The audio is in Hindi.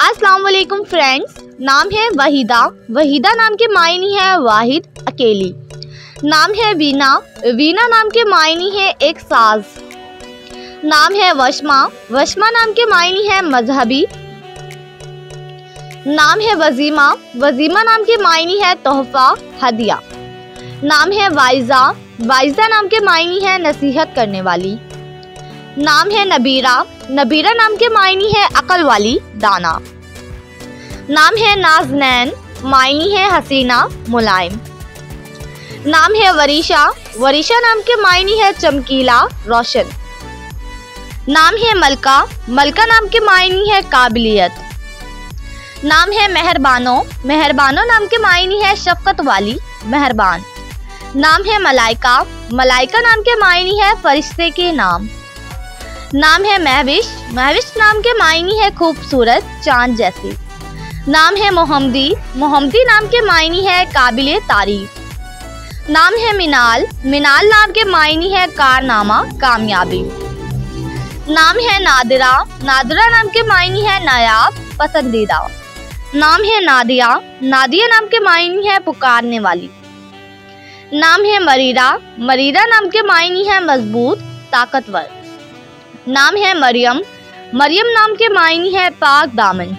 अस्सलाम वालेकुम फ्रेंड्स। नाम है वहीदा। वहीदा नाम के मायने है वाहिद, अकेली। नाम है वीना। वीना नाम के मायने है एक साज। नाम है वशमा। वशमा नाम के मायने है मजहबी। नाम है वजीमा। वजीमा नाम के मायने है तोहफा, हदिया। नाम है वाइजा। वाइजा नाम के मायने है नसीहत करने वाली। नाम है नबीरा। नबीरा नाम के मायने है अकल वाली, दाना। नाम है नाज़नैन। मायने है हसीना, मुलायम। नाम है वरीशा। वरीशा नाम के मायने है चमकीला, रोशन। नाम है मलका। मलका नाम के मायने है काबिलियत। नाम है मेहरबानो। मेहरबानो नाम के मायने है शफकत वाली, मेहरबान। नाम है मलाइका। मलाइका नाम के मायने है फरिश्ते के नाम। नाम है महविश। महविश नाम के मायने है खूबसूरत, चांद जैसी। नाम है मोहम्मदी। मोहम्मदी नाम के मायने है काबिले तारीफ। नाम है मिनाल। मिनाल नाम के मायने है कारनामा, कामयाबी। नाम है नादिरा। नादिरा नाम के मायने है नायाब, पसंदीदा। नाम है नादिया। नादिया नाम के मायने है पुकारने वाली। नाम है मरीरा। मरीरा नाम के मायने है मजबूत, ताकतवर। नाम है मरियम। मरियम नाम के मायने है पाक दामन।